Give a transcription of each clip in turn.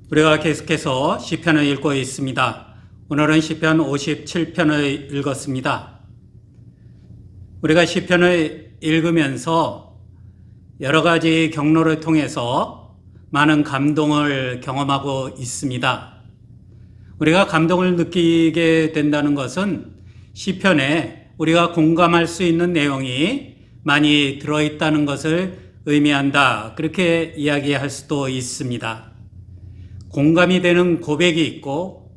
우리가 계속해서 시편을 읽고 있습니다. 오늘은 시편 57편을 읽었습니다. 우리가 시편을 읽으면서 여러 가지 경로를 통해서 많은 감동을 경험하고 있습니다. 우리가 감동을 느끼게 된다는 것은 시편에 우리가 공감할 수 있는 내용이 많이 들어있다는 것을 의미한다. 그렇게 이야기할 수도 있습니다. 공감이 되는 고백이 있고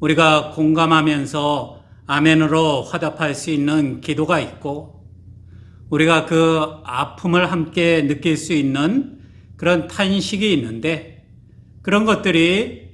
우리가 공감하면서 아멘으로 화답할 수 있는 기도가 있고 우리가 그 아픔을 함께 느낄 수 있는 그런 탄식이 있는데 그런 것들이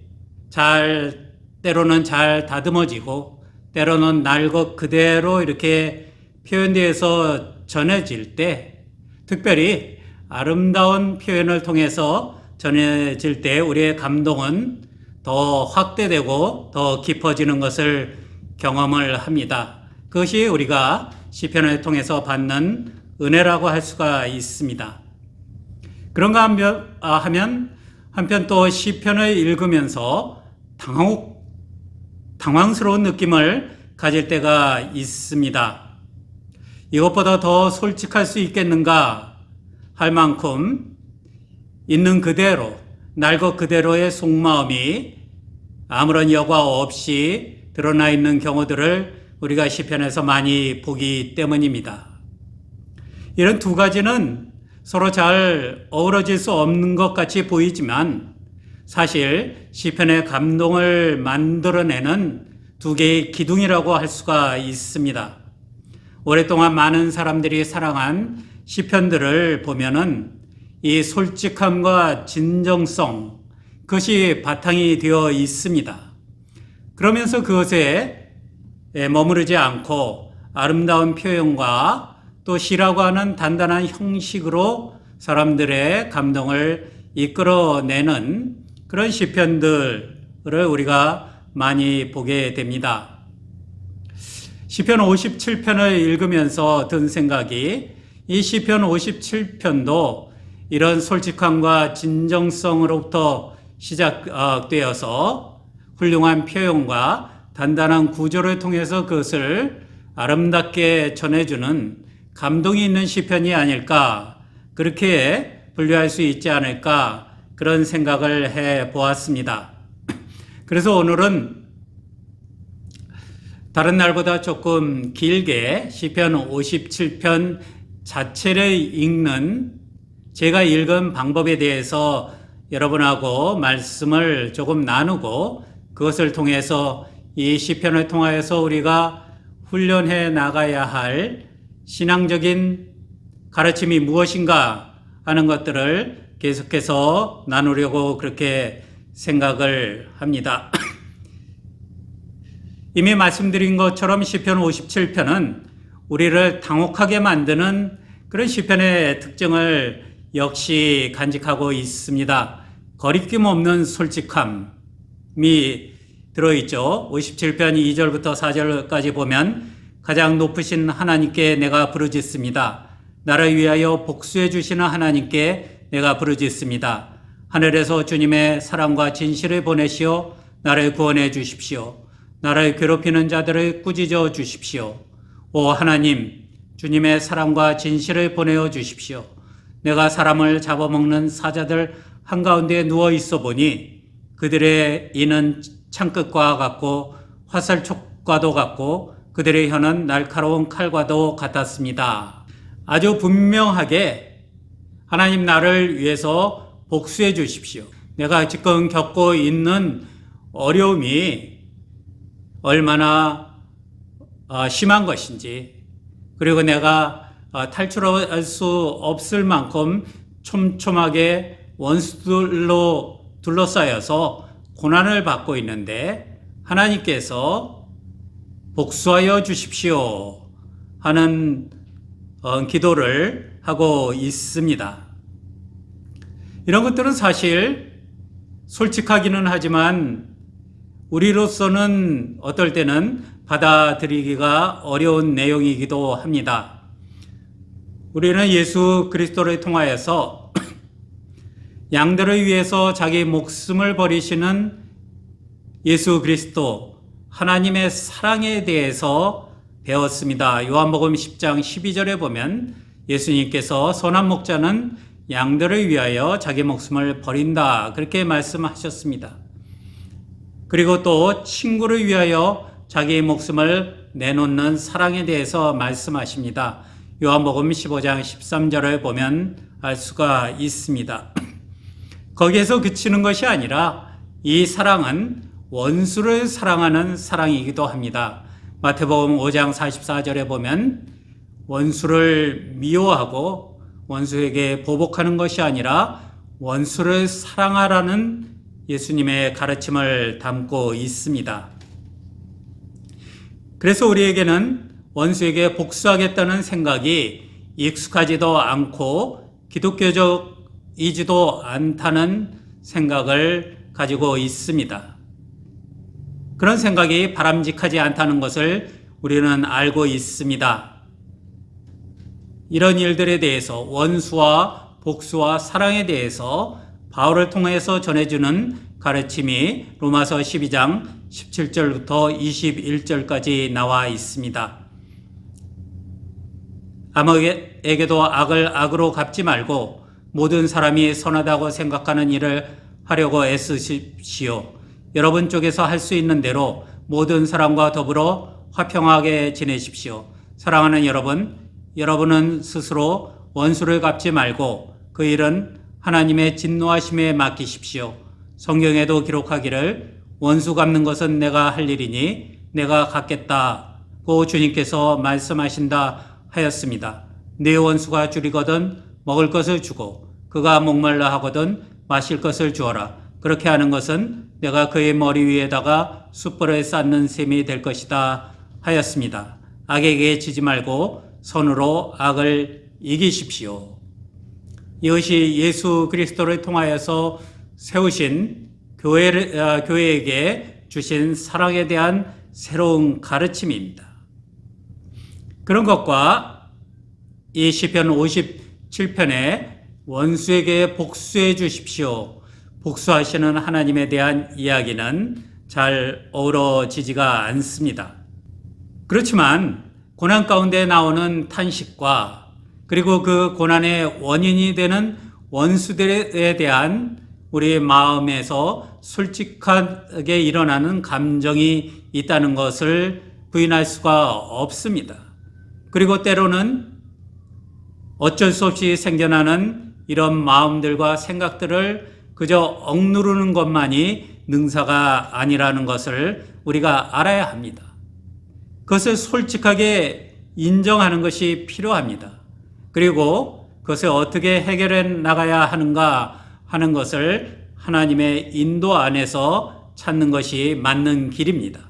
때로는 잘 다듬어지고 때로는 날 것 그대로 이렇게 표현되어서 전해질 때 특별히 아름다운 표현을 통해서 전해질 때 우리의 감동은 더 확대되고 더 깊어지는 것을 경험을 합니다. 그것이 우리가 시편을 통해서 받는 은혜라고 할 수가 있습니다. 그런가 하면 한편 또 시편을 읽으면서 당황스러운 느낌을 가질 때가 있습니다. 이것보다 더 솔직할 수 있겠는가 할 만큼 있는 그대로, 날 것 그대로의 속마음이 아무런 여과 없이 드러나 있는 경우들을 우리가 시편에서 많이 보기 때문입니다. 이런 두 가지는 서로 잘 어우러질 수 없는 것 같이 보이지만 사실 시편의 감동을 만들어내는 두 개의 기둥이라고 할 수가 있습니다. 오랫동안 많은 사람들이 사랑한 시편들을 보면은 이 솔직함과 진정성, 그것이 바탕이 되어 있습니다. 그러면서 그것에 머무르지 않고 아름다운 표현과 또 시라고 하는 단단한 형식으로 사람들의 감동을 이끌어내는 그런 시편들을 우리가 많이 보게 됩니다. 시편 57편을 읽으면서 든 생각이 이 시편 57편도 이런 솔직함과 진정성으로부터 시작되어서 훌륭한 표현과 단단한 구조를 통해서 그것을 아름답게 전해주는 감동이 있는 시편이 아닐까, 그렇게 분류할 수 있지 않을까, 그런 생각을 해 보았습니다. 그래서 오늘은 다른 날보다 조금 길게 시편 57편 자체를 읽는 제가 읽은 방법에 대해서 여러분하고 말씀을 조금 나누고 그것을 통해서 이 시편을 통하여서 우리가 훈련해 나가야 할 신앙적인 가르침이 무엇인가 하는 것들을 계속해서 나누려고 그렇게 생각을 합니다. 이미 말씀드린 것처럼 시편 57편은 우리를 당혹하게 만드는 그런 시편의 특징을 역시 간직하고 있습니다. 거리낌 없는 솔직함이 들어있죠. 57편 2절부터 4절까지 보면 가장 높으신 하나님께 내가 부르짖습니다. 나를 위하여 복수해 주시는 하나님께 내가 부르짖습니다. 하늘에서 주님의 사랑과 진실을 보내시어 나를 구원해 주십시오. 나를 괴롭히는 자들을 꾸짖어 주십시오. 오 하나님, 주님의 사랑과 진실을 보내어 주십시오. 내가 사람을 잡아먹는 사자들 한가운데 누워 있어 보니 그들의 이는 창끝과 같고 화살촉과도 같고 그들의 혀는 날카로운 칼과도 같았습니다. 아주 분명하게 하나님 나를 위해서 복수해 주십시오. 내가 지금 겪고 있는 어려움이 얼마나 심한 것인지, 그리고 내가 탈출할 수 없을 만큼 촘촘하게 원수들로 둘러싸여서 고난을 받고 있는데 하나님께서 복수하여 주십시오 하는 기도를 하고 있습니다. 이런 것들은 사실 솔직하기는 하지만 우리로서는 어떨 때는 받아들이기가 어려운 내용이기도 합니다. 우리는 예수 그리스도를 통하여서 양들을 위해서 자기 목숨을 버리시는 예수 그리스도 하나님의 사랑에 대해서 배웠습니다. 요한복음 10장 12절에 보면 예수님께서 선한 목자는 양들을 위하여 자기 목숨을 버린다 그렇게 말씀하셨습니다. 그리고 또 친구를 위하여 자기 목숨을 내놓는 사랑에 대해서 말씀하십니다. 요한복음 15장 13절을 보면 알 수가 있습니다. 거기에서 그치는 것이 아니라 이 사랑은 원수를 사랑하는 사랑이기도 합니다. 마태복음 5장 44절에 보면 원수를 미워하고 원수에게 보복하는 것이 아니라 원수를 사랑하라는 예수님의 가르침을 담고 있습니다. 그래서 우리에게는 원수에게 복수하겠다는 생각이 익숙하지도 않고 기독교적이지도 않다는 생각을 가지고 있습니다. 그런 생각이 바람직하지 않다는 것을 우리는 알고 있습니다. 이런 일들에 대해서 원수와 복수와 사랑에 대해서 바울을 통해서 전해주는 가르침이 로마서 12장 17절부터 21절까지 나와 있습니다. 아무에게도 악을 악으로 갚지 말고 모든 사람이 선하다고 생각하는 일을 하려고 애쓰십시오. 여러분 쪽에서 할 수 있는 대로 모든 사람과 더불어 화평하게 지내십시오. 사랑하는 여러분, 여러분은 스스로 원수를 갚지 말고 그 일은 하나님의 진노하심에 맡기십시오. 성경에도 기록하기를 원수 갚는 것은 내가 할 일이니 내가 갚겠다고 주님께서 말씀하신다 하였습니다. 네 원수가 줄이거든 먹을 것을 주고 그가 목말라 하거든 마실 것을 주어라. 그렇게 하는 것은 내가 그의 머리 위에다가 숯불을 쌓는 셈이 될 것이다 하였습니다. 악에게 지지 말고 선으로 악을 이기십시오. 이것이 예수 그리스도를 통하여서 세우신 교회에게 주신 사랑에 대한 새로운 가르침입니다. 그런 것과 이 시편 57편에 원수에게 복수해 주십시오. 복수하시는 하나님에 대한 이야기는 잘 어우러지지가 않습니다. 그렇지만 고난 가운데 나오는 탄식과 그리고 그 고난의 원인이 되는 원수들에 대한 우리 마음에서 솔직하게 일어나는 감정이 있다는 것을 부인할 수가 없습니다. 그리고 때로는 어쩔 수 없이 생겨나는 이런 마음들과 생각들을 그저 억누르는 것만이 능사가 아니라는 것을 우리가 알아야 합니다. 그것을 솔직하게 인정하는 것이 필요합니다. 그리고 그것을 어떻게 해결해 나가야 하는가 하는 것을 하나님의 인도 안에서 찾는 것이 맞는 길입니다.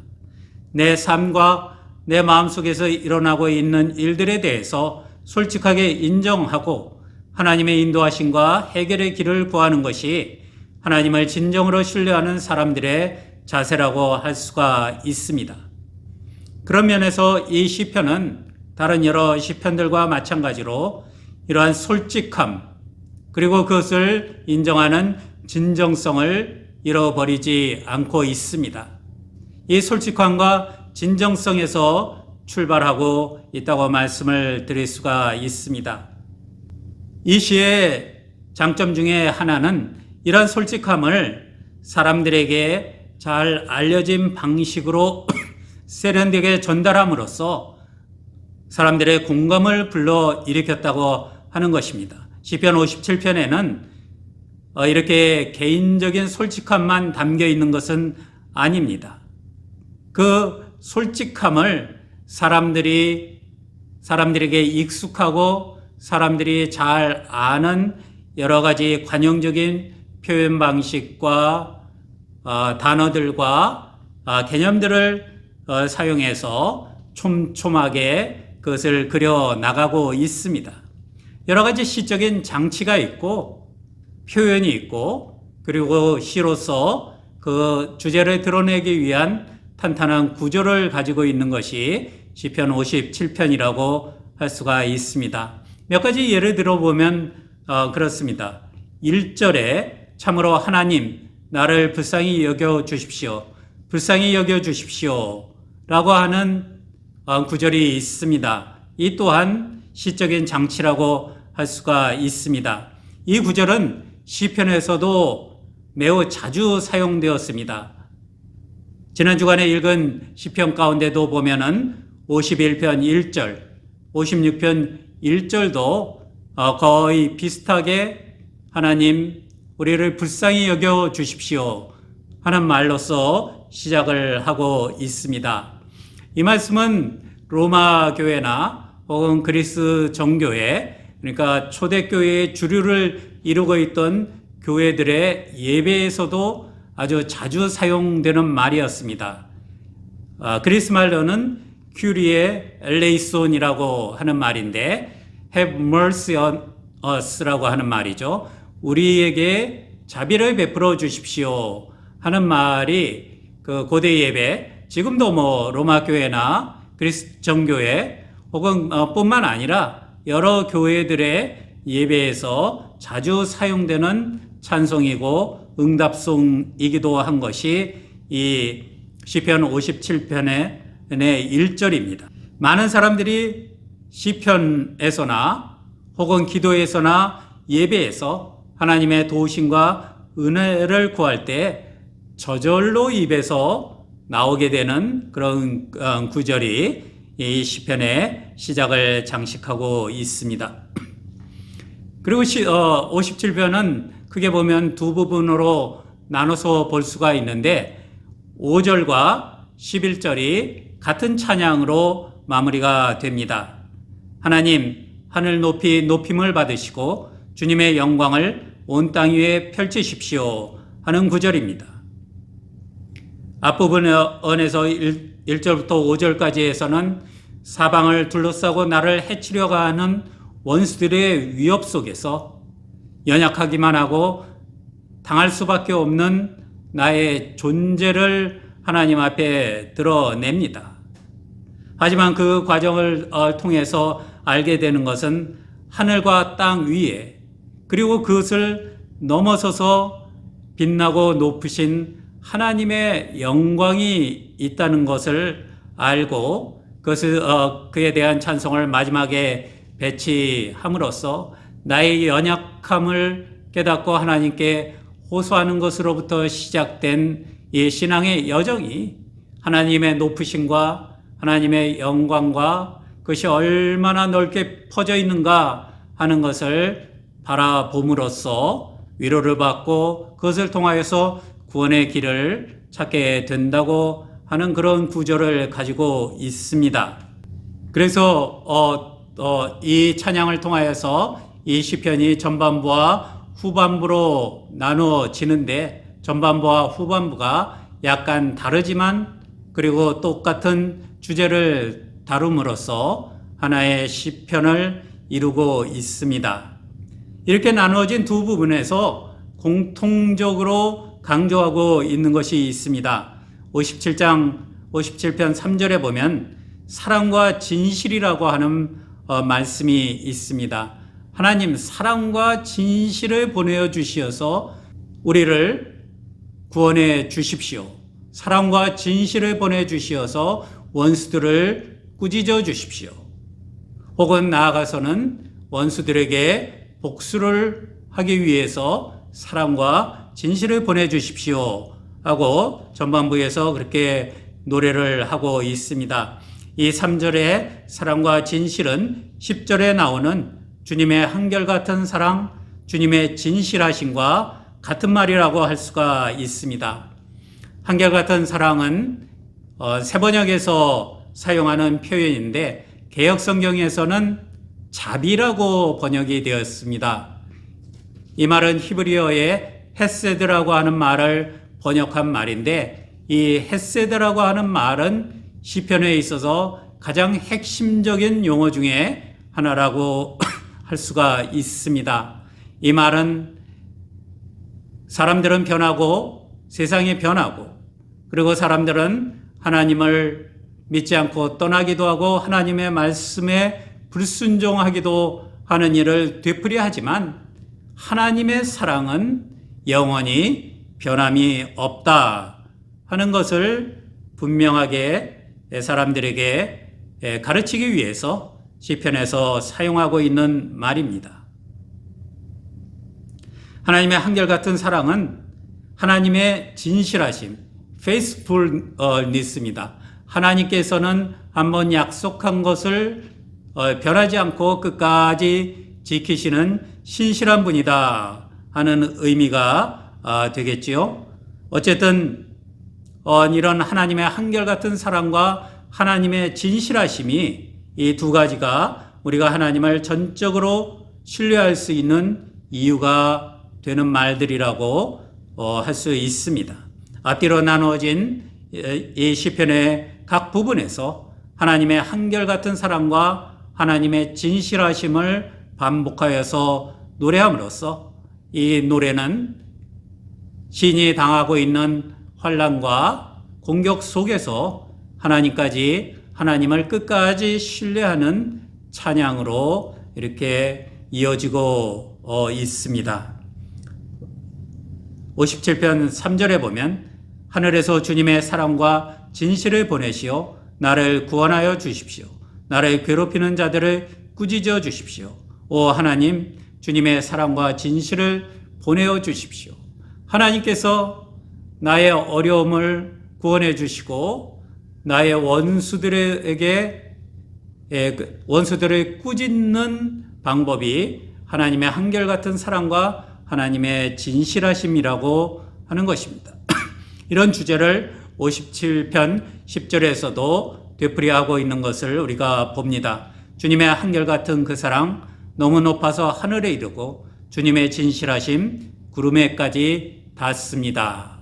내 삶과 내 마음속에서 일어나고 있는 일들에 대해서 솔직하게 인정하고 하나님의 인도하심과 해결의 길을 구하는 것이 하나님을 진정으로 신뢰하는 사람들의 자세라고 할 수가 있습니다. 그런 면에서 이 시편은 다른 여러 시편들과 마찬가지로 이러한 솔직함 그리고 그것을 인정하는 진정성을 잃어버리지 않고 있습니다. 이 솔직함과 진정성에서 출발하고 있다고 말씀을 드릴 수가 있습니다. 이 시의 장점 중에 하나는 이런 솔직함을 사람들에게 잘 알려진 방식으로 세련되게 전달함으로써 사람들의 공감을 불러일으켰다고 하는 것입니다. 시편 57편에는 이렇게 개인적인 솔직함만 담겨 있는 것은 아닙니다. 그 솔직함을 사람들에게 익숙하고 사람들이 잘 아는 여러 가지 관용적인 표현 방식과 단어들과 개념들을 사용해서 촘촘하게 그것을 그려 나가고 있습니다. 여러 가지 시적인 장치가 있고 표현이 있고 그리고 시로서 그 주제를 드러내기 위한 탄탄한 구조를 가지고 있는 것이 시편 57편이라고 할 수가 있습니다. 몇 가지 예를 들어보면 그렇습니다. 1절에 참으로 하나님 나를 불쌍히 여겨 주십시오. 불쌍히 여겨 주십시오. 라고 하는 구절이 있습니다. 이 또한 시적인 장치라고 할 수가 있습니다. 이 구절은 시편에서도 매우 자주 사용되었습니다. 지난 주간에 읽은 시편 가운데도 보면은 51편 1절, 56편 1절도 거의 비슷하게 하나님 우리를 불쌍히 여겨 주십시오 하는 말로서 시작을 하고 있습니다. 이 말씀은 로마 교회나 혹은 그리스 정교회, 그러니까 초대교회의 주류를 이루고 있던 교회들의 예배에서도 아주 자주 사용되는 말이었습니다. 그리스 말로는 큐리에 엘레이손이라고 하는 말인데 have mercy on us라고 하는 말이죠. 우리에게 자비를 베풀어 주십시오 하는 말이 그 고대 예배, 지금도 로마 교회나 그리스 정교회 혹은 뿐만 아니라 여러 교회들의 예배에서 자주 사용되는 찬송이고 응답송이기도 한 것이 이 시편 57편의 1절입니다. 많은 사람들이 시편에서나 혹은 기도에서나 예배에서 하나님의 도우심과 은혜를 구할 때 저절로 입에서 나오게 되는 그런 구절이 이 시편의 시작을 장식하고 있습니다. 그리고 57편은 크게 보면 두 부분으로 나눠서 볼 수가 있는데 5절과 11절이 같은 찬양으로 마무리가 됩니다. 하나님 하늘 높이 높임을 받으시고 주님의 영광을 온 땅 위에 펼치십시오 하는 구절입니다. 앞부분에서 1절부터 5절까지에서는 사방을 둘러싸고 나를 해치려고 하는 원수들의 위협 속에서 연약하기만 하고 당할 수밖에 없는 나의 존재를 하나님 앞에 드러냅니다. 하지만 그 과정을 통해서 알게 되는 것은 하늘과 땅 위에 그리고 그것을 넘어서서 빛나고 높으신 하나님의 영광이 있다는 것을 알고 그에 대한 찬송을 마지막에 배치함으로써 나의 연약함을 깨닫고 하나님께 호소하는 것으로부터 시작된 이 신앙의 여정이 하나님의 높으심과 하나님의 영광과 그것이 얼마나 넓게 퍼져 있는가 하는 것을 바라봄으로써 위로를 받고 그것을 통하여서 구원의 길을 찾게 된다고 하는 그런 구절을 가지고 있습니다. 그래서 이 찬양을 통하여서 이 시편이 전반부와 후반부로 나누어지는데 전반부와 후반부가 약간 다르지만 그리고 똑같은 주제를 다룸으로써 하나의 시편을 이루고 있습니다. 이렇게 나누어진 두 부분에서 공통적으로 강조하고 있는 것이 있습니다. 57편 3절에 보면 사랑과 진실이라고 하는 말씀이 있습니다. 하나님 사랑과 진실을 보내어 주시어서 우리를 구원해 주십시오. 사랑과 진실을 보내 주시어서 원수들을 꾸짖어 주십시오. 혹은 나아가서는 원수들에게 복수를 하기 위해서 사랑과 진실을 보내 주십시오 하고 전반부에서 그렇게 노래를 하고 있습니다. 이 3절의 사랑과 진실은 10절에 나오는 주님의 한결같은 사랑, 주님의 진실하심과 같은 말이라고 할 수가 있습니다. 한결같은 사랑은 세번역에서 사용하는 표현인데 개역성경에서는 자비라고 번역이 되었습니다. 이 말은 히브리어의 헤세드라고 하는 말을 번역한 말인데 이 헤세드라고 하는 말은 시편에 있어서 가장 핵심적인 용어 중에 하나라고 할 수가 있습니다. 이 말은 사람들은 변하고 세상이 변하고 그리고 사람들은 하나님을 믿지 않고 떠나기도 하고 하나님의 말씀에 불순종하기도 하는 일을 되풀이하지만 하나님의 사랑은 영원히 변함이 없다 하는 것을 분명하게 사람들에게 가르치기 위해서 시편에서 사용하고 있는 말입니다. 하나님의 한결같은 사랑은 하나님의 진실하심, faithfulness입니다. 하나님께서는 한번 약속한 것을 변하지 않고 끝까지 지키시는 신실한 분이다 하는 의미가 되겠지요. 어쨌든 이런 하나님의 한결같은 사랑과 하나님의 진실하심이 이 두 가지가 우리가 하나님을 전적으로 신뢰할 수 있는 이유가 되는 말들이라고 할 수 있습니다. 앞뒤로 나누어진 이 시편의 각 부분에서 하나님의 한결같은 사랑과 하나님의 진실하심을 반복하여서 노래함으로써 이 노래는 시인이 당하고 있는 환난과 공격 속에서 하나님을 끝까지 신뢰하는 찬양으로 이렇게 이어지고 있습니다. 57편 3절에 보면 하늘에서 주님의 사랑과 진실을 보내시어 나를 구원하여 주십시오. 나를 괴롭히는 자들을 꾸짖어 주십시오. 오 하나님, 주님의 사랑과 진실을 보내어 주십시오. 하나님께서 나의 어려움을 구원해 주시고 나의 원수들을 꾸짖는 방법이 하나님의 한결같은 사랑과 하나님의 진실하심이라고 하는 것입니다. 이런 주제를 57편 10절에서도 되풀이하고 있는 것을 우리가 봅니다. 주님의 한결같은 그 사랑 너무 높아서 하늘에 이르고 주님의 진실하심 구름에까지 닿습니다.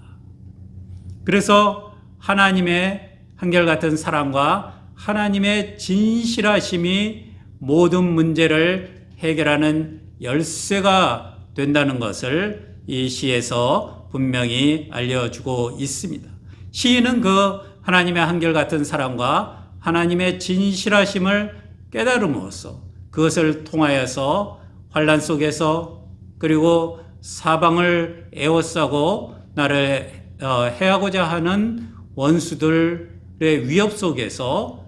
그래서 하나님의 한결같은 사랑과 하나님의 진실하심이 모든 문제를 해결하는 열쇠가 된다는 것을 이 시에서 분명히 알려주고 있습니다. 시인은 그 하나님의 한결같은 사랑과 하나님의 진실하심을 깨달음으로써 그것을 통하여서 환난 속에서 그리고 사방을 에워싸고 나를 해하고자 하는 원수들의 위협 속에서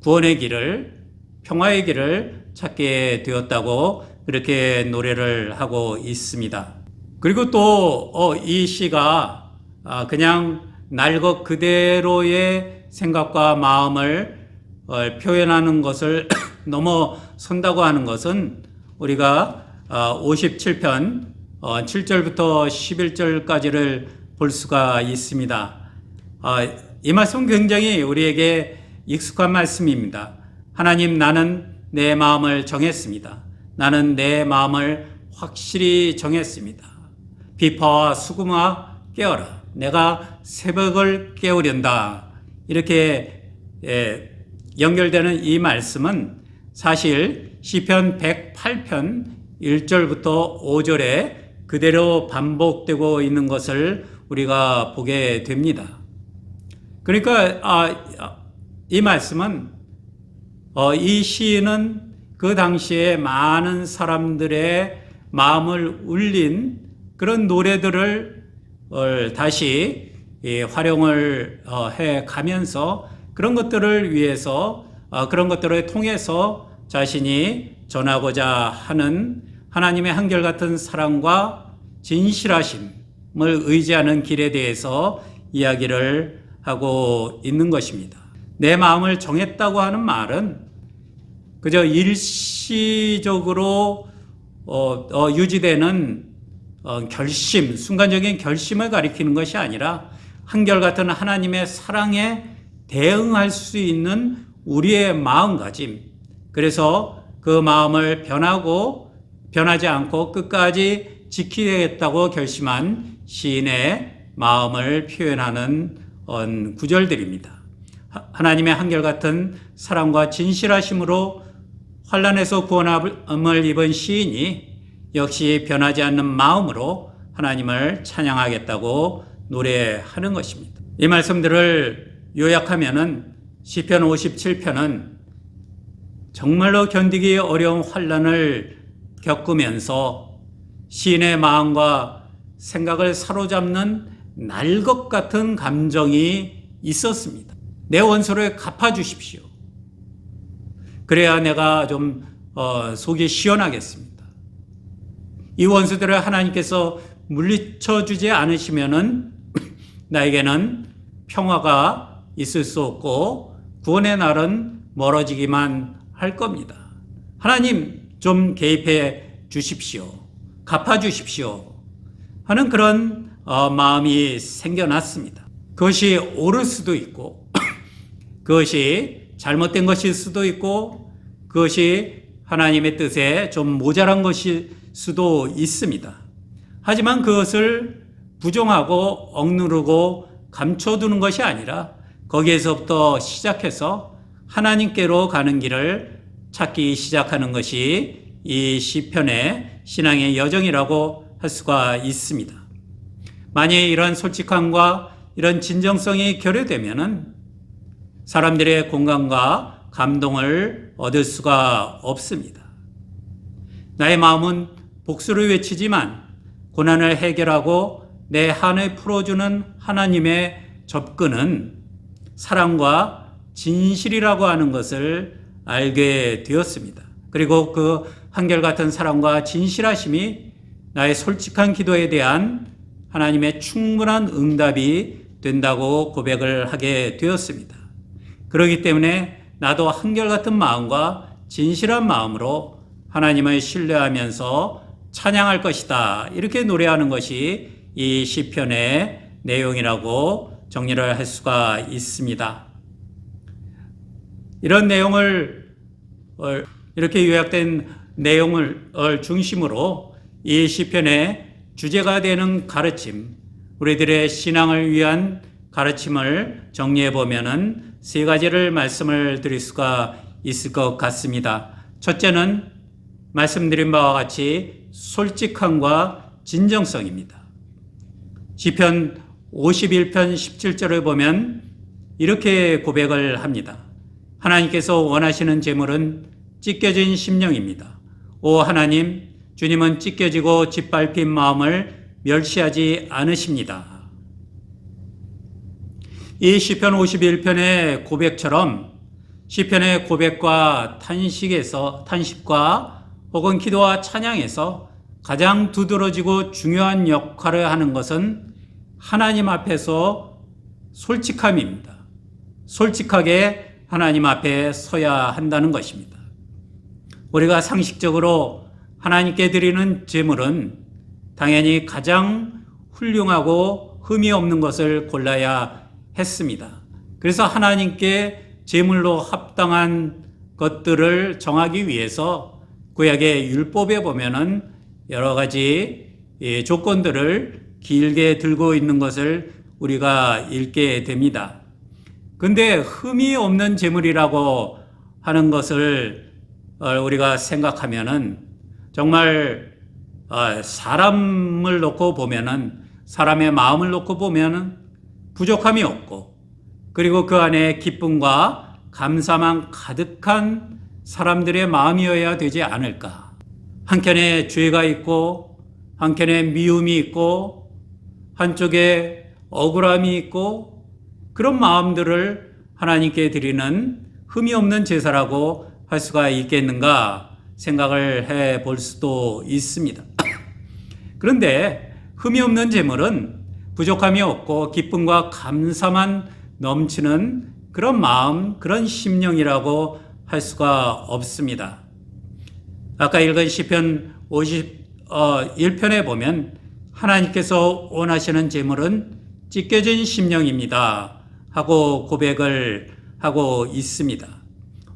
구원의 길을, 평화의 길을 찾게 되었다고 그렇게 노래를 하고 있습니다. 그리고 또 이 시가 그냥 날 것 그대로의 생각과 마음을 표현하는 것을 넘어선다고 하는 것은 우리가 57편 7절부터 11절까지를 볼 수가 있습니다. 이 말씀은 굉장히 우리에게 익숙한 말씀입니다. 하나님, 나는 내 마음을 정했습니다. 나는 내 마음을 확실히 정했습니다. 비파와 수금아 깨어라. 내가 새벽을 깨우련다. 이렇게 연결되는 이 말씀은 사실 시편 108편 1절부터 5절에 그대로 반복되고 있는 것을 우리가 보게 됩니다. 그러니까 이 말씀은 이 시인은 그 당시에 많은 사람들의 마음을 울린 그런 노래들을 다시 활용을 해 가면서 그런 것들을 위해서 그런 것들을 통해서 자신이 전하고자 하는 하나님의 한결같은 사랑과 진실하심을 의지하는 길에 대해서 이야기를 하고 있는 것입니다. 내 마음을 정했다고 하는 말은 그저 일시적으로 유지되는 결심, 순간적인 결심을 가리키는 것이 아니라 한결같은 하나님의 사랑에 대응할 수 있는 우리의 마음가짐, 그래서 그 마음을 변하지 않고 끝까지 지키겠다고 결심한 시인의 마음을 표현하는 구절들입니다. 하나님의 한결같은 사랑과 진실하심으로 환난에서 구원함을 입은 시인이 역시 변하지 않는 마음으로 하나님을 찬양하겠다고 노래하는 것입니다. 이 말씀들을 요약하면은 시편 57편은 정말로 견디기 어려운 환난을 겪으면서 시인의 마음과 생각을 사로잡는 날 것 같은 감정이 있었습니다. 내 원수를 갚아주십시오. 그래야 내가 좀 속이 시원하겠습니다. 이 원수들을 하나님께서 물리쳐주지 않으시면은 나에게는 평화가 있을 수 없고 구원의 날은 멀어지기만 할 겁니다. 하나님 좀 개입해 주십시오. 갚아주십시오. 하는 그런 마음이 생겨났습니다. 그것이 옳을 수도 있고 그것이 잘못된 것일 수도 있고 그것이 하나님의 뜻에 좀 모자란 것일 수도 있습니다. 하지만 그것을 부정하고 억누르고 감춰두는 것이 아니라 거기에서부터 시작해서 하나님께로 가는 길을 찾기 시작하는 것이 이 시편의 신앙의 여정이라고 할 수가 있습니다. 만약에 이런 솔직함과 이런 진정성이 결여되면은 사람들의 공감과 감동을 얻을 수가 없습니다. 나의 마음은 복수를 외치지만 고난을 해결하고 내 한을 풀어주는 하나님의 접근은 사랑과 진실이라고 하는 것을 알게 되었습니다. 그리고 그 한결같은 사랑과 진실하심이 나의 솔직한 기도에 대한 하나님의 충분한 응답이 된다고 고백을 하게 되었습니다. 그렇기 때문에 나도 한결같은 마음과 진실한 마음으로 하나님을 신뢰하면서 찬양할 것이다. 이렇게 노래하는 것이 이 시편의 내용이라고 정리를 할 수가 있습니다. 이런 내용을 이렇게 요약된 내용을 중심으로 이 시편의 주제가 되는 가르침, 우리들의 신앙을 위한 가르침을 정리해 보면은 세 가지를 말씀을 드릴 수가 있을 것 같습니다. 첫째는 말씀드린 바와 같이 솔직함과 진정성입니다. 시편 51편 17절을 보면 이렇게 고백을 합니다. 하나님께서 원하시는 제물은 찢겨진 심령입니다. 오 하나님, 주님은 찢겨지고 짓밟힌 마음을 멸시하지 않으십니다. 이 시편 51편의 고백처럼 시편의 고백과 탄식과 혹은 기도와 찬양에서 가장 두드러지고 중요한 역할을 하는 것은 하나님 앞에서 솔직함입니다. 솔직하게 하나님 앞에 서야 한다는 것입니다. 우리가 상식적으로 하나님께 드리는 제물은 당연히 가장 훌륭하고 흠이 없는 것을 골라야 했습니다. 그래서 하나님께 제물로 합당한 것들을 정하기 위해서 구약의 율법에 보면은 여러 가지 조건들을 길게 들고 있는 것을 우리가 읽게 됩니다. 근데 흠이 없는 제물이라고 하는 것을 우리가 생각하면은 정말 사람을 놓고 보면은 사람의 마음을 놓고 보면은 부족함이 없고 그리고 그 안에 기쁨과 감사만 가득한 사람들의 마음이어야 되지 않을까. 한켠에 죄가 있고 한켠에 미움이 있고 한쪽에 억울함이 있고 그런 마음들을 하나님께 드리는 흠이 없는 제사라고 할 수가 있겠는가 생각을 해 볼 수도 있습니다. 그런데 흠이 없는 제물은 부족함이 없고 기쁨과 감사만 넘치는 그런 마음, 그런 심령이라고 할 수가 없습니다. 아까 읽은 시편 51편에 보면 하나님께서 원하시는 제물은 찢겨진 심령입니다 하고 고백을 하고 있습니다.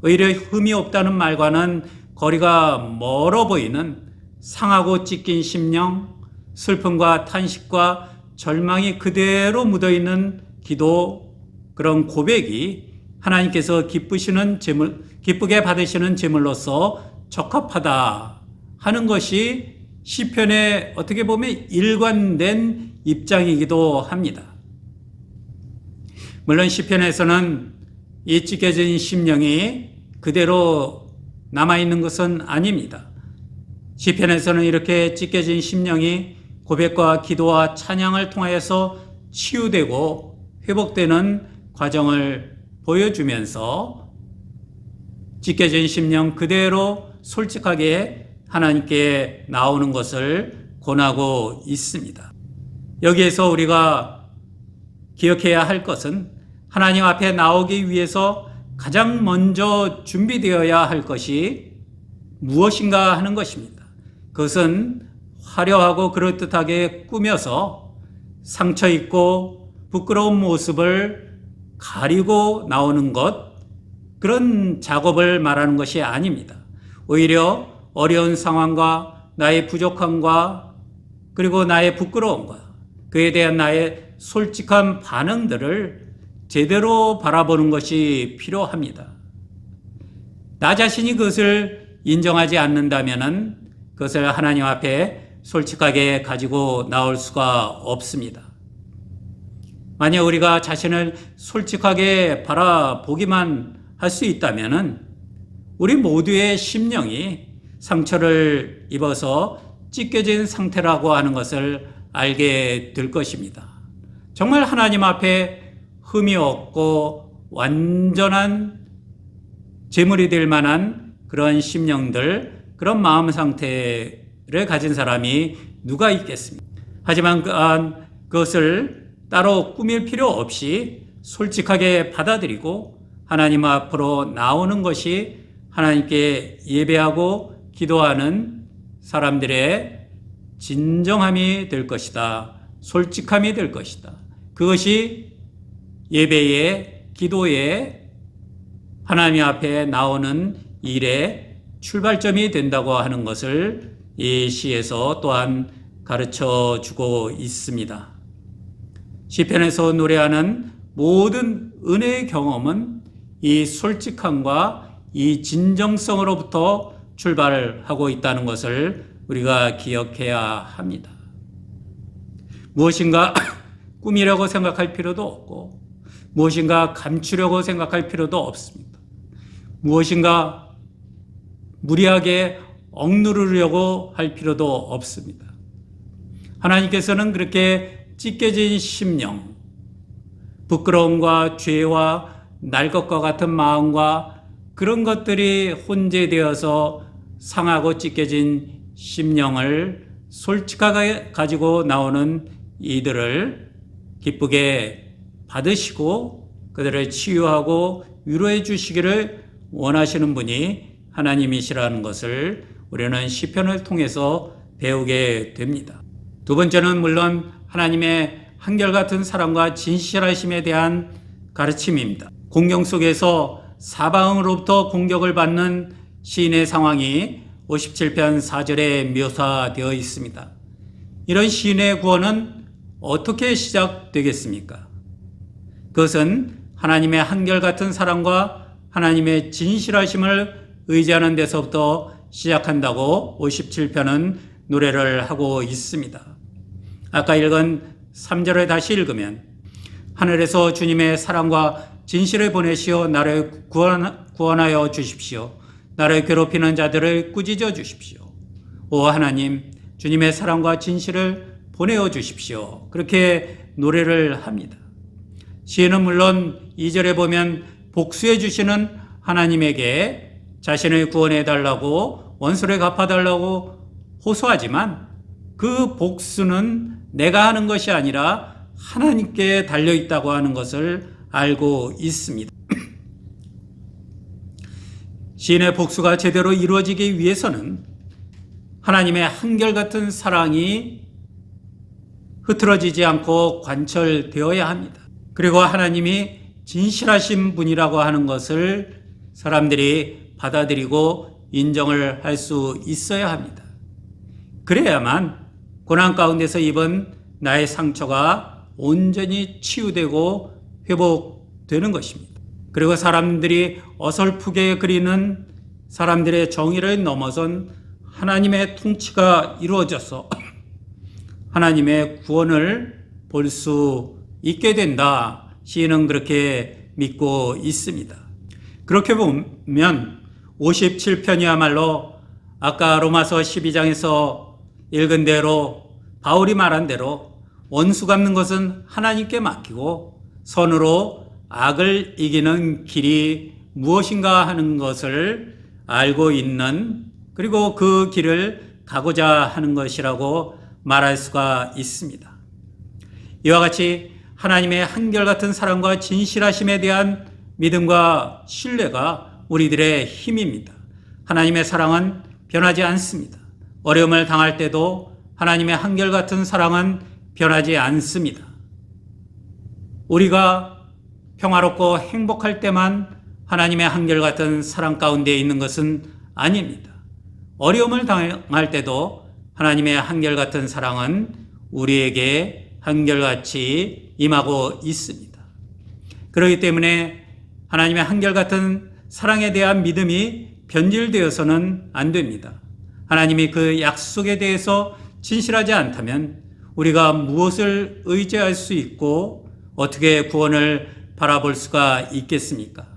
오히려 흠이 없다는 말과는 거리가 멀어 보이는 상하고 찢긴 심령, 슬픔과 탄식과 절망이 그대로 묻어있는 기도, 그런 고백이 하나님께서 기쁘게 받으시는 제물로서 적합하다 하는 것이 시편의 어떻게 보면 일관된 입장이기도 합니다. 물론 시편에서는 이 찢겨진 심령이 그대로 남아있는 것은 아닙니다. 시편에서는 이렇게 찢겨진 심령이 고백과 기도와 찬양을 통하여서 치유되고 회복되는 과정을 보여주면서 찢겨진 심령 그대로 솔직하게 하나님께 나오는 것을 권하고 있습니다. 여기에서 우리가 기억해야 할 것은 하나님 앞에 나오기 위해서 가장 먼저 준비되어야 할 것이 무엇인가 하는 것입니다. 그것은 화려하고 그럴듯하게 꾸며서 상처 있고 부끄러운 모습을 가리고 나오는 것, 그런 작업을 말하는 것이 아닙니다. 오히려 어려운 상황과 나의 부족함과 그리고 나의 부끄러움과 그에 대한 나의 솔직한 반응들을 제대로 바라보는 것이 필요합니다. 나 자신이 그것을 인정하지 않는다면 그것을 하나님 앞에 솔직하게 가지고 나올 수가 없습니다. 만약 우리가 자신을 솔직하게 바라보기만 할 수 있다면 우리 모두의 심령이 상처를 입어서 찢겨진 상태라고 하는 것을 알게 될 것입니다. 정말 하나님 앞에 흠이 없고 완전한 제물이 될 만한 그런 심령들, 그런 마음 상태를 가진 사람이 누가 있겠습니까? 하지만 그것을 따로 꾸밀 필요 없이 솔직하게 받아들이고 하나님 앞으로 나오는 것이 하나님께 예배하고 기도하는 사람들의 진정함이 될 것이다. 솔직함이 될 것이다. 그것이 예배의, 기도의, 하나님 앞에 나오는 일의 출발점이 된다고 하는 것을 이 시에서 또한 가르쳐 주고 있습니다. 시편에서 노래하는 모든 은혜의 경험은 이 솔직함과 이 진정성으로부터 출발하고 있다는 것을 우리가 기억해야 합니다. 무엇인가 꾸미려고 생각할 필요도 없고 무엇인가 감추려고 생각할 필요도 없습니다. 무엇인가 무리하게 억누르려고 할 필요도 없습니다. 하나님께서는 그렇게 찢겨진 심령, 부끄러움과 죄와 날 것과 같은 마음과 그런 것들이 혼재되어서 상하고 찢겨진 심령을 솔직하게 가지고 나오는 이들을 기쁘게 받으시고 그들을 치유하고 위로해 주시기를 원하시는 분이 하나님이시라는 것을 우리는 시편을 통해서 배우게 됩니다. 두 번째는 물론 하나님의 한결같은 사랑과 진실하심에 대한 가르침입니다. 공경 속에서 사방으로부터 공격을 받는 시인의 상황이 57편 4절에 묘사되어 있습니다. 이런 시인의 구원은 어떻게 시작되겠습니까? 그것은 하나님의 한결같은 사랑과 하나님의 진실하심을 의지하는 데서부터 시작한다고 57편은 노래를 하고 있습니다. 아까 읽은 3절을 다시 읽으면 하늘에서 주님의 사랑과 진실을 보내시어 나를 구원하여 주십시오. 나를 괴롭히는 자들을 꾸짖어 주십시오. 오 하나님, 주님의 사랑과 진실을 보내어 주십시오. 그렇게 노래를 합니다. 시인은 물론 2절에 보면 복수해 주시는 하나님에게 자신을 구원해 달라고 원수를 갚아달라고 호소하지만 그 복수는 내가 하는 것이 아니라 하나님께 달려있다고 하는 것을 알고 있습니다. 시인의 복수가 제대로 이루어지기 위해서는 하나님의 한결같은 사랑이 흐트러지지 않고 관철되어야 합니다. 그리고 하나님이 진실하신 분이라고 하는 것을 사람들이 받아들이고 인정을 할 수 있어야 합니다. 그래야만 고난 가운데서 입은 나의 상처가 온전히 치유되고 회복되는 것입니다. 그리고 사람들이 어설프게 그리는 사람들의 정의를 넘어선 하나님의 통치가 이루어져서 하나님의 구원을 볼 수 있게 된다. 시인은 그렇게 믿고 있습니다. 그렇게 보면 57편이야말로 아까 로마서 12장에서 읽은 대로 바울이 말한 대로 원수 갚는 것은 하나님께 맡기고 선으로 악을 이기는 길이 무엇인가 하는 것을 알고 있는, 그리고 그 길을 가고자 하는 것이라고 말할 수가 있습니다. 이와 같이 하나님의 한결같은 사랑과 진실하심에 대한 믿음과 신뢰가 우리들의 힘입니다. 하나님의 사랑은 변하지 않습니다. 어려움을 당할 때도 하나님의 한결같은 사랑은 변하지 않습니다. 우리가 평화롭고 행복할 때만 하나님의 한결같은 사랑 가운데 있는 것은 아닙니다. 어려움을 당할 때도 하나님의 한결같은 사랑은 우리에게 한결같이 임하고 있습니다. 그렇기 때문에 하나님의 한결같은 사랑에 대한 믿음이 변질되어서는 안 됩니다. 하나님이 그 약속에 대해서 진실하지 않다면 우리가 무엇을 의지할 수 있고 어떻게 구원을 바라볼 수가 있겠습니까?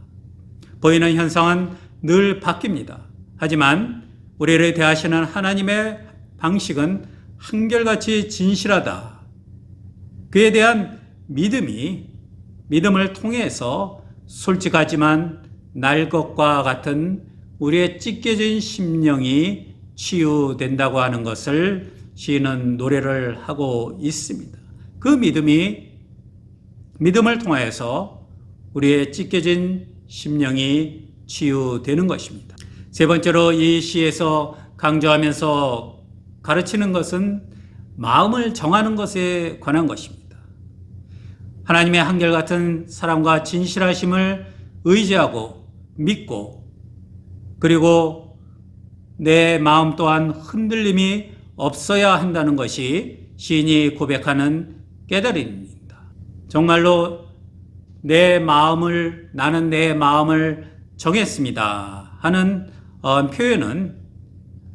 보이는 현상은 늘 바뀝니다. 하지만 우리를 대하시는 하나님의 방식은 한결같이 진실하다. 그에 대한 믿음을 통해서 솔직하지만 날 것과 같은 우리의 찢겨진 심령이 치유된다고 하는 것을 시인은 노래를 하고 있습니다. 그 믿음을 통하여서 우리의 찢겨진 심령이 치유되는 것입니다. 세 번째로 이 시에서 강조하면서 가르치는 것은 마음을 정하는 것에 관한 것입니다. 하나님의 한결같은 사랑과 진실하심을 의지하고 믿고, 그리고 내 마음 또한 흔들림이 없어야 한다는 것이 시인이 고백하는 깨달음입니다. 정말로 나는 내 마음을 정했습니다 하는 표현은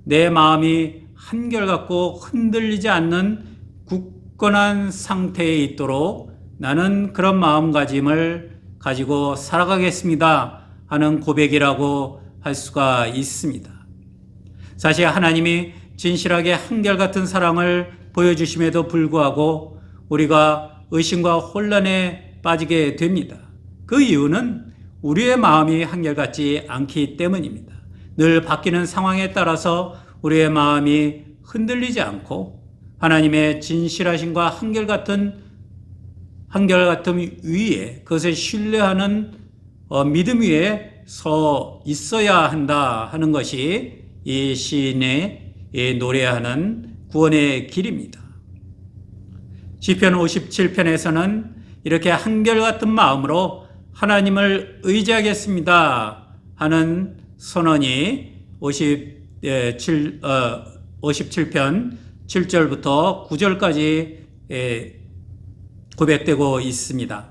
내 마음이 한결같고 흔들리지 않는 굳건한 상태에 있도록 나는 그런 마음가짐을 가지고 살아가겠습니다 하는 고백이라고 할 수가 있습니다. 사실 하나님이 진실하게 한결같은 사랑을 보여주심에도 불구하고 우리가 의심과 혼란에 빠지게 됩니다. 그 이유는 우리의 마음이 한결같지 않기 때문입니다. 늘 바뀌는 상황에 따라서 우리의 마음이 흔들리지 않고 하나님의 진실하심과 한결같음 위에, 그것을 신뢰하는 믿음 위에 서 있어야 한다 하는 것이 이 시인의 노래하는 구원의 길입니다. 시편 57편에서는 이렇게 한결같은 마음으로 하나님을 의지하겠습니다 하는 선언이 57편 7절부터 9절까지 고백되고 있습니다.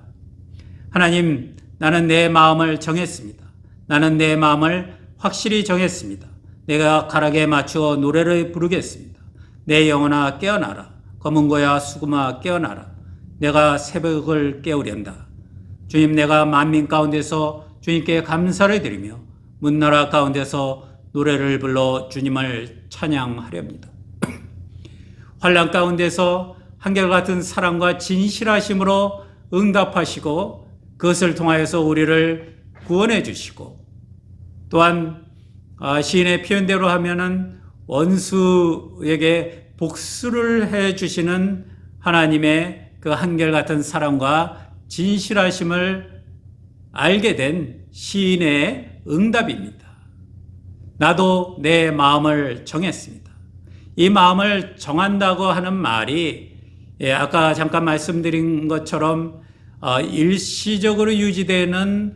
하나님, 나는 내 마음을 정했습니다. 나는 내 마음을 확실히 정했습니다. 내가 가락에 맞추어 노래를 부르겠습니다. 내 영혼아 깨어나라. 검은고야 수금아 깨어나라. 내가 새벽을 깨우련다. 주님, 내가 만민 가운데서 주님께 감사를 드리며 문나라 가운데서 노래를 불러 주님을 찬양하렵니다. 환난 가운데서 한결같은 사랑과 진실하심으로 응답하시고 그것을 통하여서 우리를 구원해 주시고, 또한 시인의 표현대로 하면은 원수에게 복수를 해 주시는 하나님의 그 한결같은 사랑과 진실하심을 알게 된 시인의 응답입니다. 나도 내 마음을 정했습니다. 이 마음을 정한다고 하는 말이 아까 잠깐 말씀드린 것처럼 일시적으로 유지되는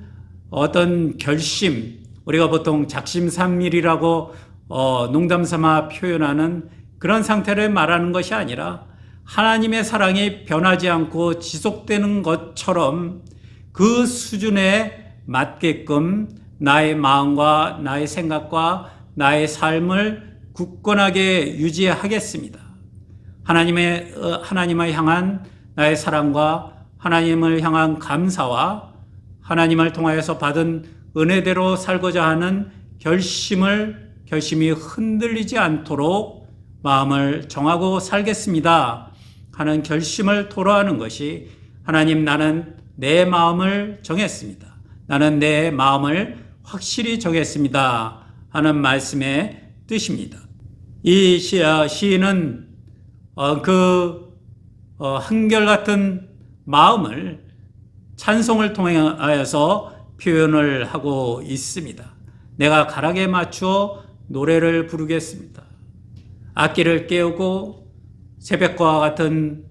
어떤 결심, 우리가 보통 작심삼일이라고 농담삼아 표현하는 그런 상태를 말하는 것이 아니라 하나님의 사랑이 변하지 않고 지속되는 것처럼 그 수준에 맞게끔 나의 마음과 나의 생각과 나의 삶을 굳건하게 유지하겠습니다. 하나님을 향한 나의 사랑과 하나님을 향한 감사와 하나님을 통하여서 받은 은혜대로 살고자 하는 결심을 결심이 흔들리지 않도록 마음을 정하고 살겠습니다 하는 결심을 토로하는 것이 하나님, 나는 내 마음을 정했습니다. 나는 내 마음을 확실히 정했습니다 하는 말씀의 뜻입니다. 이 시인은 한결같은 마음을 찬송을 통하여서 표현을 하고 있습니다. 내가 가락에 맞추어 노래를 부르겠습니다. 악기를 깨우고 새벽과 같은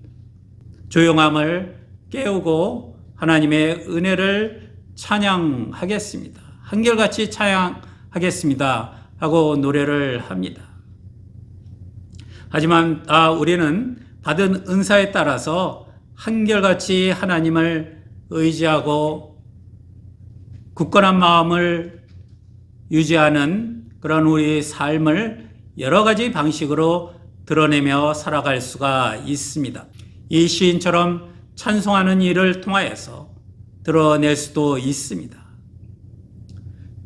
조용함을 깨우고 하나님의 은혜를 찬양하겠습니다. 한결같이 찬양하겠습니다 하고 노래를 합니다. 하지만 우리는 받은 은사에 따라서 한결같이 하나님을 의지하고 굳건한 마음을 유지하는 그런 우리 삶을 여러 가지 방식으로 드러내며 살아갈 수가 있습니다. 이 시인처럼 찬송하는 일을 통하여서 드러낼 수도 있습니다.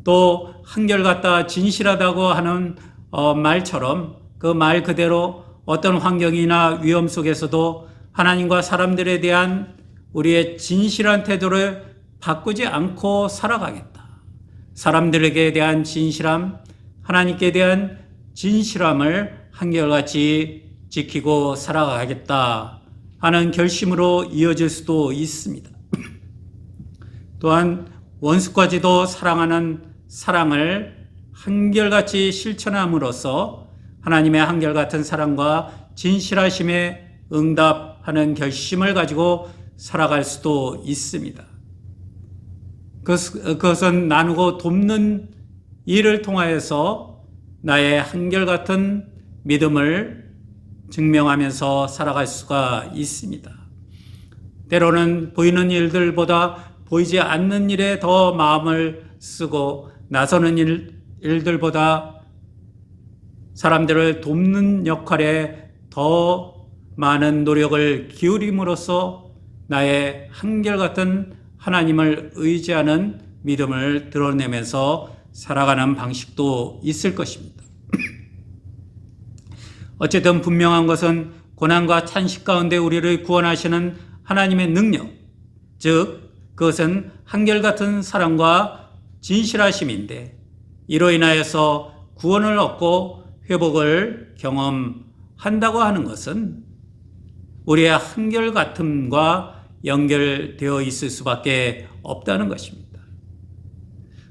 또 한결같다, 진실하다고 하는 말처럼 그 말 그대로 어떤 환경이나 위험 속에서도 하나님과 사람들에 대한 우리의 진실한 태도를 바꾸지 않고 살아가겠다. 사람들에게 대한 진실함, 하나님께 대한 진실함을 한결같이 지키고 살아가겠다 하는 결심으로 이어질 수도 있습니다. 또한 원수까지도 사랑하는 사랑을 한결같이 실천함으로써 하나님의 한결같은 사랑과 진실하심에 응답하는 결심을 가지고 살아갈 수도 있습니다. 그것은 나누고 돕는 일을 통하여서 나의 한결같은 믿음을 증명하면서 살아갈 수가 있습니다. 때로는 보이는 일들보다 보이지 않는 일에 더 마음을 쓰고 나서는 일들보다 사람들을 돕는 역할에 더 많은 노력을 기울임으로써 나의 한결같은 하나님을 의지하는 믿음을 드러내면서 살아가는 방식도 있을 것입니다. 어쨌든 분명한 것은 고난과 탄식 가운데 우리를 구원하시는 하나님의 능력, 즉 그것은 한결같은 사랑과 진실하심인데, 이로 인하여서 구원을 얻고 회복을 경험한다고 하는 것은 우리의 한결같음과 연결되어 있을 수밖에 없다는 것입니다.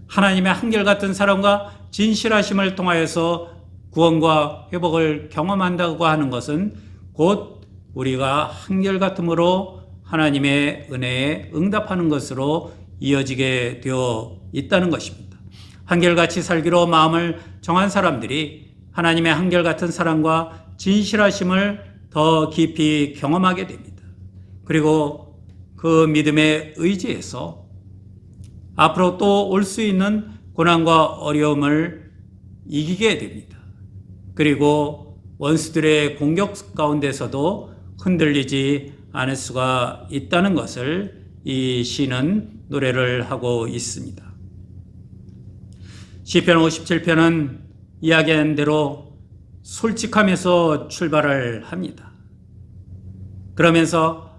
하나님의 한결같은 사랑과 진실하심을 통하여서 구원과 회복을 경험한다고 하는 것은 곧 우리가 한결같음으로 하나님의 은혜에 응답하는 것으로 이어지게 되어 있다는 것입니다. 한결같이 살기로 마음을 정한 사람들이 하나님의 한결같은 사랑과 진실하심을 더 깊이 경험하게 됩니다. 그리고 그 믿음의 의지에서 앞으로 또 올 수 있는 고난과 어려움을 이기게 됩니다. 그리고 원수들의 공격 가운데서도 흔들리지 않을 수가 있다는 것을 이 시는 노래를 하고 있습니다. 시편 57편은 이야기한 대로 솔직함에서 출발을 합니다. 그러면서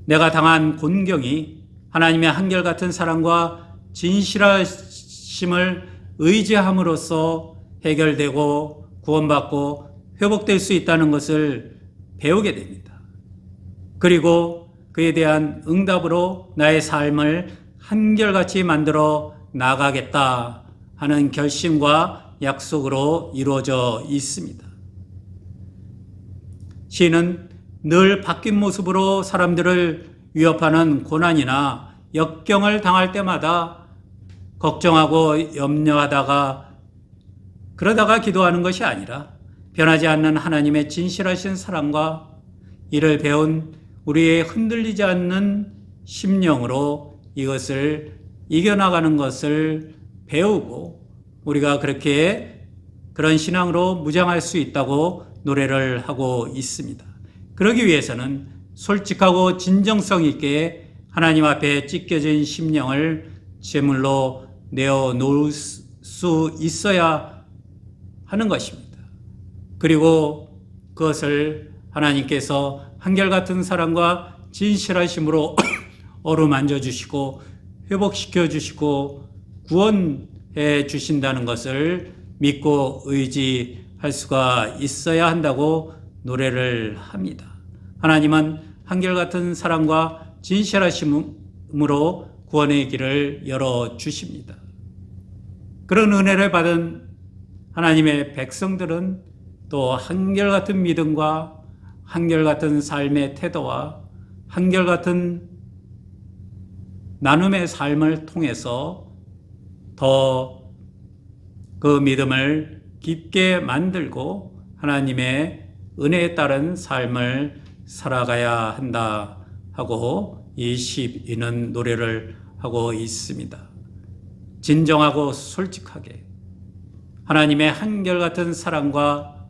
내가 당한 곤경이 하나님의 한결같은 사랑과 진실하심을 의지함으로써 해결되고 구원받고 회복될 수 있다는 것을 배우게 됩니다. 그리고 그에 대한 응답으로 나의 삶을 한결같이 만들어 나가겠다 하는 결심과 약속으로 이루어져 있습니다. 시인은 늘 바뀐 모습으로 사람들을 위협하는 고난이나 역경을 당할 때마다 걱정하고 염려하다가 그러다가 기도하는 것이 아니라 변하지 않는 하나님의 진실하신 사랑과 이를 배운 우리의 흔들리지 않는 심령으로 이것을 이겨나가는 것을 배우고 우리가 그렇게 그런 신앙으로 무장할 수 있다고 노래를 하고 있습니다. 그러기 위해서는 솔직하고 진정성 있게 하나님 앞에 찢겨진 심령을 제물로 내어놓을 수 있어야 하는 것입니다. 그리고 그것을 하나님께서 한결같은 사랑과 진실하심으로 어루만져 주시고 회복시켜 주시고 구원해 주신다는 것을 믿고 의지할 수가 있어야 한다고 노래를 합니다. 하나님은 한결같은 사랑과 진실하심으로 구원의 길을 열어주십니다. 그런 은혜를 받은 하나님의 백성들은 또 한결같은 믿음과 한결같은 삶의 태도와 한결같은 나눔의 삶을 통해서 더 그 믿음을 깊게 만들고 하나님의 은혜에 따른 삶을 살아가야 한다 하고 이 시인은 노래를 하고 있습니다. 진정하고 솔직하게 하나님의 한결같은 사랑과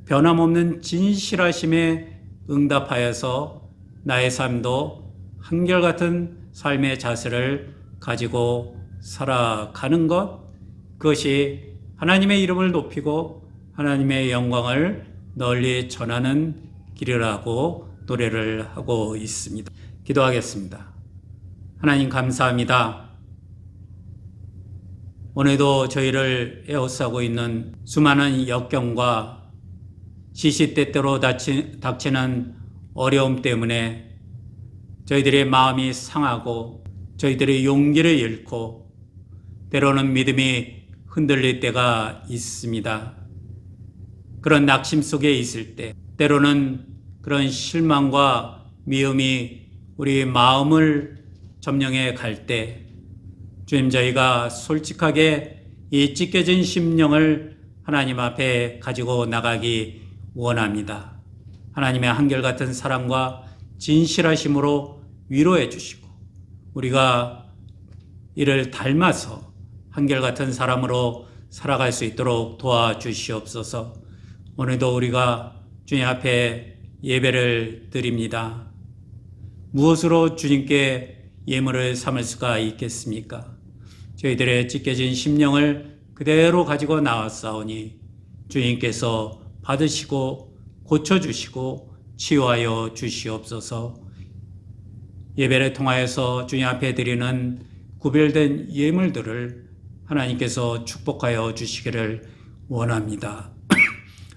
변함없는 진실하심에 응답하여서 나의 삶도 한결같은 삶의 자세를 가지고 살아가는 것, 그것이 하나님의 이름을 높이고 하나님의 영광을 널리 전하는 길이라고 노래를 하고 있습니다. 기도하겠습니다. 하나님 감사합니다. 오늘도 저희를 에워싸고 있는 수많은 역경과 시시때때로 닥치는 어려움 때문에 저희들의 마음이 상하고 저희들의 용기를 잃고 때로는 믿음이 흔들릴 때가 있습니다. 그런 낙심 속에 있을 때 때로는 그런 실망과 미움이 우리 마음을 점령해 갈 때 주님, 저희가 솔직하게 이 찢겨진 심령을 하나님 앞에 가지고 나가기 원합니다. 하나님의 한결같은 사랑과 진실하심으로 위로해 주시고 우리가 이를 닮아서 한결같은 사람으로 살아갈 수 있도록 도와주시옵소서. 오늘도 우리가 주님 앞에 예배를 드립니다. 무엇으로 주님께 예물을 삼을 수가 있겠습니까? 저희들의 찢겨진 심령을 그대로 가지고 나왔사오니 주님께서 받으시고 고쳐주시고 치유하여 주시옵소서. 예배를 통하여서 주님 앞에 드리는 구별된 예물들을 하나님께서 축복하여 주시기를 원합니다.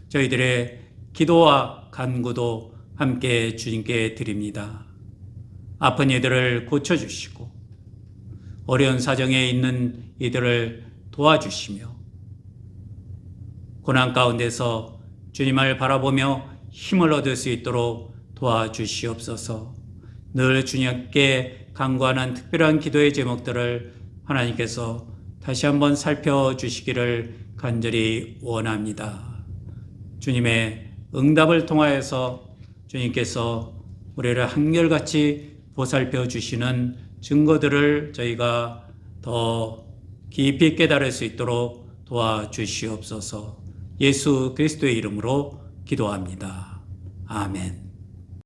저희들의 기도와 간구도 함께 주님께 드립니다. 아픈 이들을 고쳐주시고 어려운 사정에 있는 이들을 도와주시며 고난 가운데서 주님을 바라보며 힘을 얻을 수 있도록 도와주시옵소서. 늘 주님께 간구하는 특별한 기도의 제목들을 하나님께서 다시 한번 살펴주시기를 간절히 원합니다. 주님의 응답을 통하여서 주님께서 우리를 한결같이 보살펴 주시는 증거들을 저희가 더 깊이 깨달을 수 있도록 도와주시옵소서. 예수 그리스도의 이름으로 기도합니다. 아멘.